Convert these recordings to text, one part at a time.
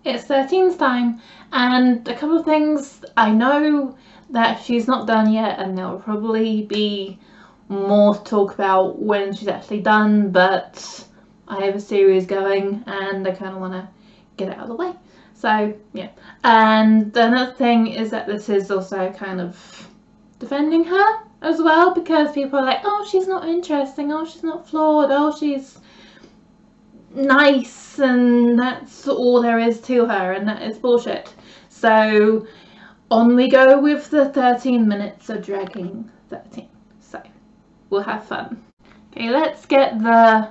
it's 13's time, and a couple of things. I know that she's not done yet, and there'll probably be more to talk about when she's actually done, but I have a series going and I kind of want to get it out of the way. So yeah, and another thing is that this is also kind of defending her as well, because people are like, oh, she's not interesting, oh, she's not flawed, oh, she's nice, and that's all there is to her, and that is bullshit. So on we go with the 13 minutes of dragging 13. So we'll have fun. Okay, let's get the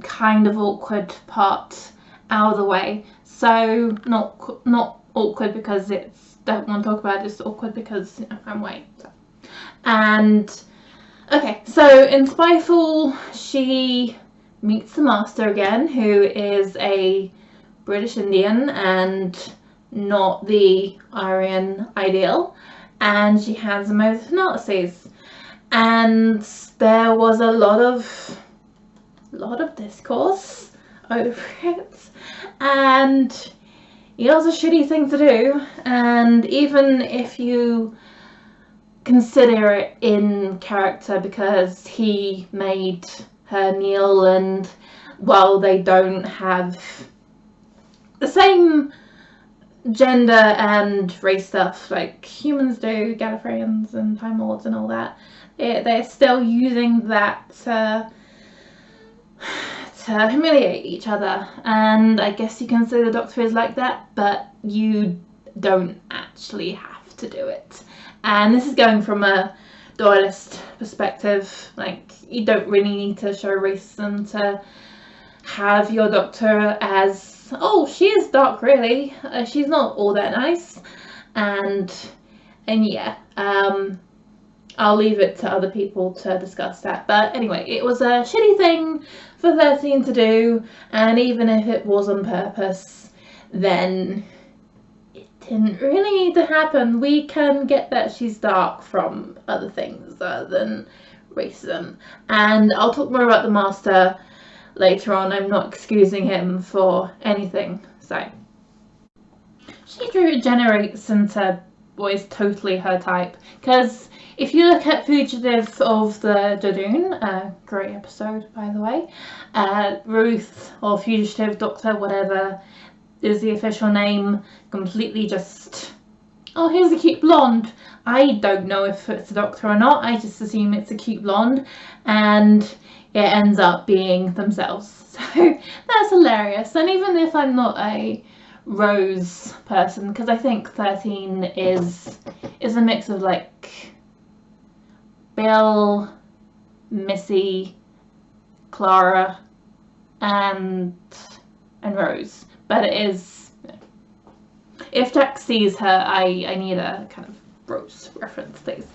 kind of awkward part out of the way. So not awkward because it's don't want to talk about it, just awkward because I'm white. So. And okay, so in Spyfall she meets the Master again, who is a British Indian and not the Aryan ideal, and she hands him over to Nazis, and there was a lot of discourse over it, and it was a shitty thing to do. And even if you consider it in character because he made her kneel, and while they don't have the same gender and race stuff like humans do, Gallifreyans and Time Lords and all that, they're still using that to humiliate each other. And I guess you can say the Doctor is like that, but you don't actually have to do it. And this is going from a dualist perspective. Like, you don't really need to show racism to have your Doctor as, oh, she is dark, really. She's not all that nice. And yeah, I'll leave it to other people to discuss that. But anyway, it was a shitty thing for 13 to do, and even if it was on purpose, then it didn't really need to happen. We can get that she's dark from other things other than racism. And I'll talk more about the Master later on. I'm not excusing him for anything. So she regenerates into what is totally her type, because if you look at Fugitive of the Jadoon, a great episode by the way, Ruth, or Fugitive Doctor, whatever is the official name, completely just, oh, here's a cute blonde. I don't know if it's a Doctor or not, I just assume it's a cute blonde, and it ends up being themselves. So that's hilarious. And even if I'm not a Rose person, because I think 13 is a mix of like Bill, Missy, Clara, and Rose. But it is, if Jack sees her, I need a kind of Rose reference, please.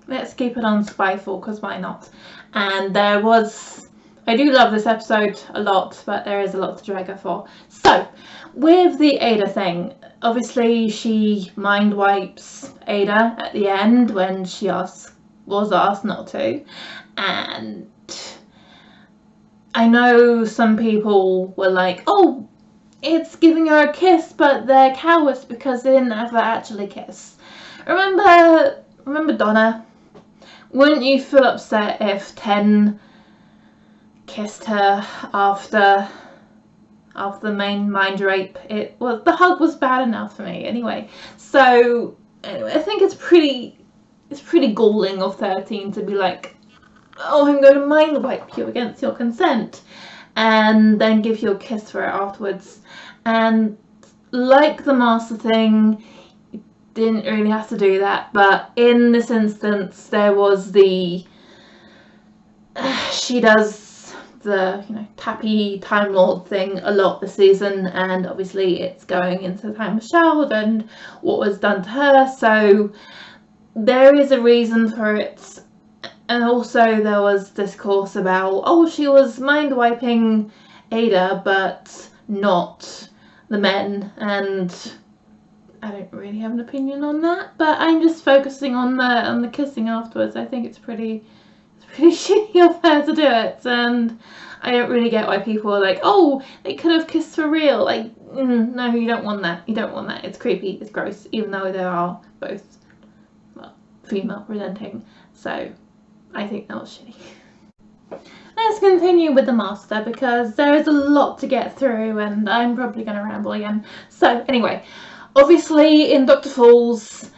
Let's keep it on Spyfall, because why not? And there was, I do love this episode a lot, but there is a lot to drag her for. So, with the Ada thing, obviously she mind wipes Ada at the end when she was asked not to, and I know some people were like, oh, it's giving her a kiss, but they're cowards because they didn't ever actually kiss. Remember Donna? Wouldn't you feel upset if 10 kissed her after the main mind rape? The hug was bad enough for me anyway. So anyway, I think it's pretty galling of 13 to be like, oh, I'm going to mind wipe you against your consent, and then give you a kiss for it afterwards. And like the Master thing, you didn't really have to do that, but in this instance there was the she does the tappy Time Lord thing a lot this season, and obviously it's going into the time of Child and what was done to her, so there is a reason for it. And also there was discourse about, oh, she was mind wiping Ada but not the men, and I don't really have an opinion on that, but I'm just focusing on the kissing afterwards. I think it's pretty shitty of her to do it, and I don't really get why people are like, oh, they could have kissed for real. Like, no, you don't want that. You don't want that. It's creepy. It's gross. Even though they are both, well, female presenting. So I think that was shitty. Let's continue with the master because there is a lot to get through and I'm probably going to ramble again. So anyway, obviously in Dr. Falls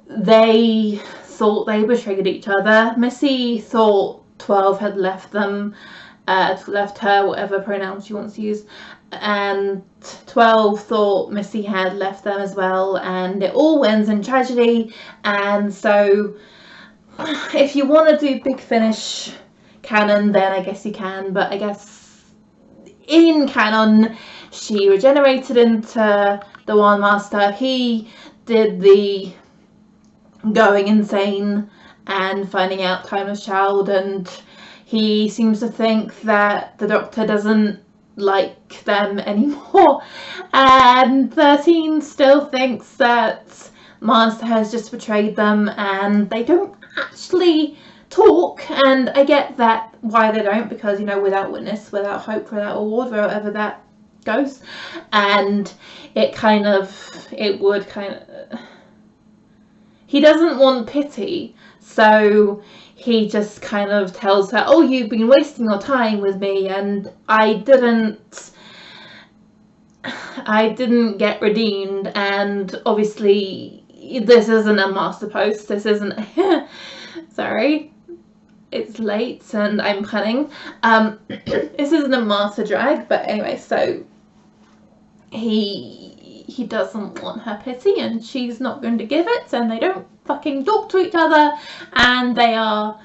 they thought they betrayed each other. Missy thought 12 had left them, left her, whatever pronoun she wants to use, and 12 thought Missy had left them as well, and it all ends in tragedy. And so if you want to do Big Finish canon, then I guess you can, but I guess in canon she regenerated into the One Master. He did the going insane and finding out Timeless Child, and he seems to think that the Doctor doesn't like them anymore, and 13 still thinks that Master has just betrayed them, and they don't actually talk. And I get that why they don't, because, you know, without witness, without hope, without award, wherever that goes, and it would kind of, he doesn't want pity, so he just kind of tells her, oh, you've been wasting your time with me, and I didn't get redeemed. And obviously this isn't a master post, this isn't sorry, it's late and I'm punning, this isn't a master drag, but anyway, so he doesn't want her pity and she's not going to give it, and they don't fucking talk to each other, and they are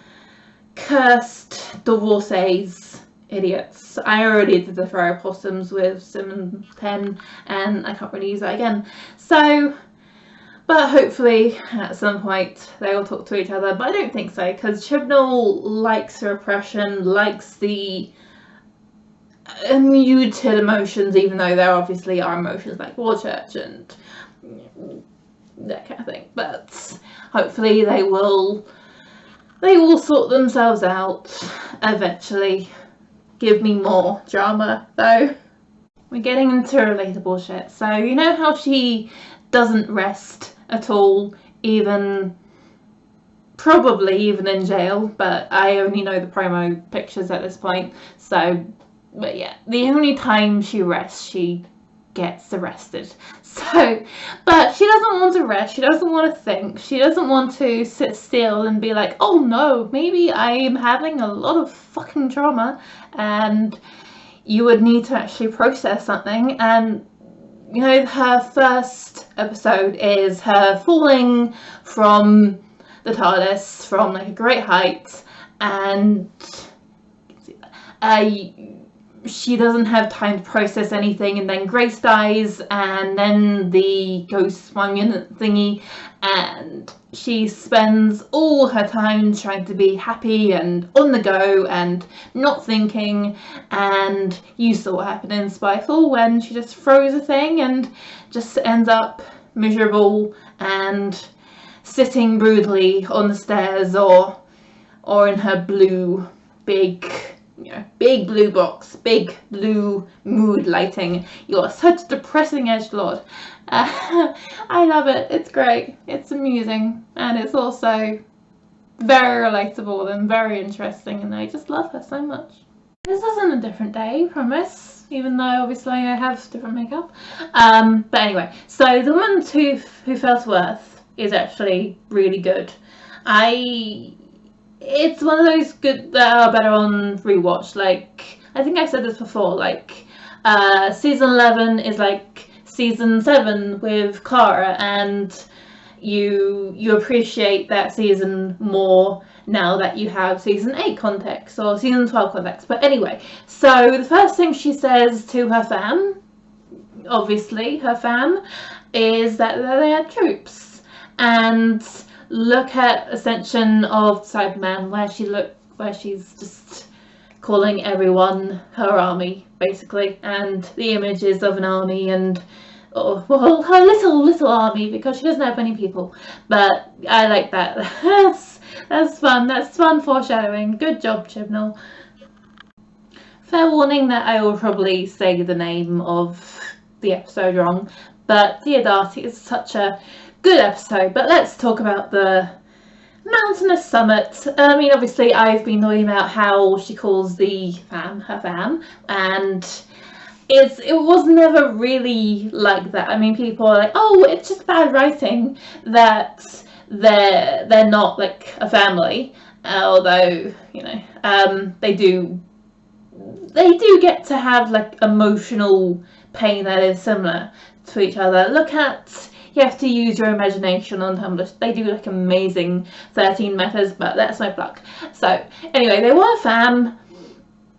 cursed divorcees, idiots. I already did the throw possums with Sim 10 and I can't really use that again. So, but hopefully at some point they will talk to each other, but I don't think so, because Chibnall likes repression, likes the muted emotions, even though there obviously are emotions like War Church and that kind of thing. But hopefully they will sort themselves out eventually. Give me more drama though. We're getting into relatable shit. So you know how she doesn't rest at all, probably even in jail, but I only know the promo pictures at this point, so. But yeah, the only time she rests, she gets arrested. So, but she doesn't want to rest, she doesn't want to think, she doesn't want to sit still and be like, oh no, maybe I am having a lot of fucking trauma, and you would need to actually process something. And you know, her first episode is her falling from the TARDIS from like a great height, and she doesn't have time to process anything, and then Grace dies, and then the ghost 1 minute thingy, and she spends all her time trying to be happy and on the go and not thinking. And you saw what happened in Spyfall when she just froze a thing and just ends up miserable and sitting brutally on the stairs or in her blue big blue box, big blue mood lighting. You are such a depressing edgelord. I love it. It's great. It's amusing, and it's also very relatable and very interesting, and I just love her so much. This isn't a different day, promise, even though obviously I have different makeup. But anyway, so the woman who fell to earth is actually really good. It's one of those good that are better on rewatch. Like, I think I said this before, like, season 11 is like season 7 with Clara, and you appreciate that season more now that you have season 8 context or season 12 context. But anyway, so the first thing she says to her fam, obviously her fam, is that they are troops. And look at Ascension of Cyberman, where she's just calling everyone her army, basically, and the images of an army, and well, her little army, because she doesn't have many people. But I like that. That's fun. That's fun foreshadowing. Good job, Chibnall. Fair warning that I will probably say the name of the episode wrong. But Dear Darcy is such a good episode. But let's talk about the mountainous summit. I mean, obviously I've been talking about how she calls the fam her fam, and it was never really like that. I mean, people are like, oh, it's just bad writing that they're not like a family, although, you know, they do get to have like emotional pain that is similar to each other. Look at, you have to use your imagination on Tumblr. They do like amazing 13 methods, but that's my plug. So anyway, they were a fam,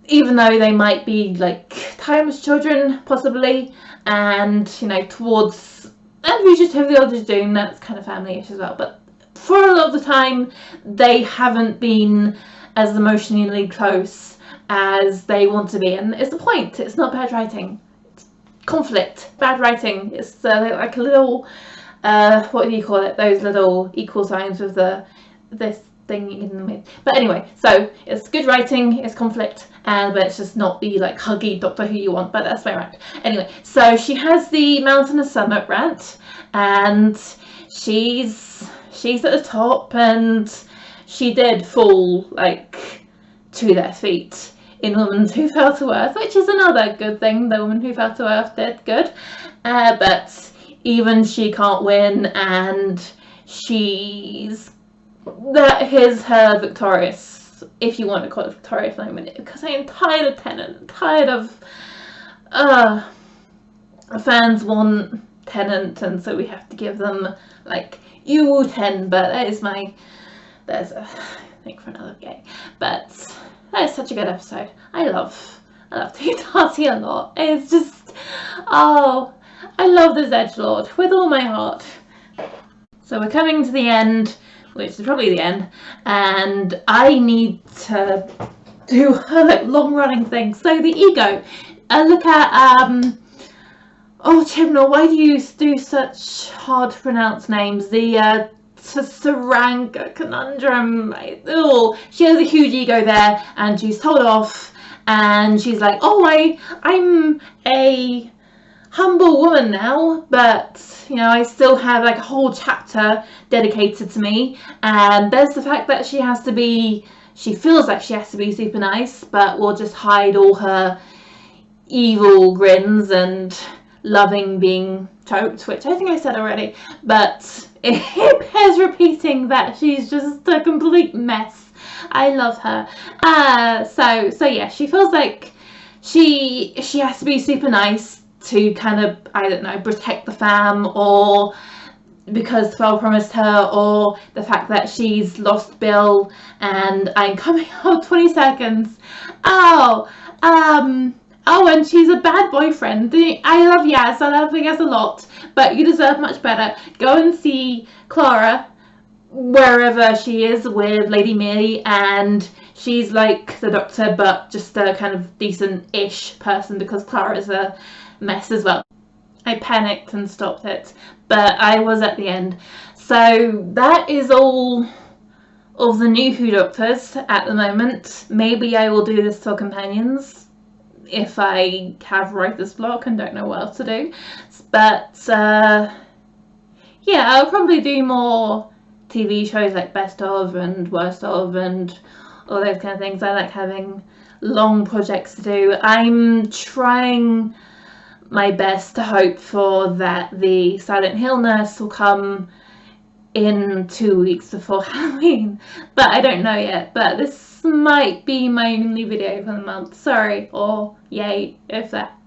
even though they might be like timeless children possibly, and you know, towards and Fugitive the Oldest Doom, that's kind of family-ish as well. But for a lot of the time, they haven't been as emotionally close as they want to be, and it's the point. It's not bad writing. It's conflict, bad writing. It's like a little, what do you call it? Those little equal signs with this thing in the middle. But anyway, so it's good writing. It's conflict, but it's just not the like huggy Doctor Who you want. But that's my rant. Anyway, so she has the Mountainous Summit rant, and she's at the top, and she did fall like to their feet in Woman Who Fell to Earth, which is another good thing. The Woman Who Fell to Earth did good, but even she can't win, and here's her victorious, if you want to call it victorious moment, because I'm tired of Tennant, tired of fans want Tennant, and so we have to give them like U10, but there's a thing for another day. But that is such a good episode. I love Dear Darcy a lot. It's just, oh, I love this edgelord with all my heart. So we're coming to the end, which is probably the end, and I need to do a like long-running thing. So the ego. Look at oh, Chibnall, why do you do such hard to pronounce names? The Saranga conundrum. Oh, she has a huge ego there, and she's told off, and she's like, oh, I'm a humble woman now, but you know, I still have like a whole chapter dedicated to me. And there's the fact that she feels like she has to be super nice, but will just hide all her evil grins and loving being choked, which I think I said already, but it bears repeating that she's just a complete mess. I love her. So yeah, she feels like she has to be super nice to kind of, I don't know, protect the fam, or because Twelve promised her, or the fact that she's lost Bill, and I'm coming out 20 seconds. Oh, and she's a bad boyfriend. I love Yaz a lot, but you deserve much better. Go and see Clara wherever she is with Lady Millie, and she's like the Doctor, but just a kind of decent-ish person, because Clara's a mess as well. I panicked and stopped it, but I was at the end. So that is all of the new Who Doctors at the moment. Maybe I will do this for Companions if I have writer's block and don't know what else to do. But yeah, I'll probably do more TV shows like Best of and Worst of and all those kind of things. I like having long projects to do. I'm trying my best to hope for that the Silent Hill Nurse will come in 2 weeks before Halloween, but I don't know yet. But this might be my only video for the month. Sorry, or yay if that,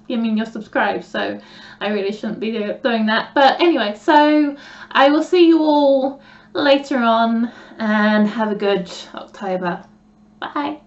I mean, you're subscribed, so I really shouldn't be doing that. But anyway, so I will see you all later on, and have a good October. Bye.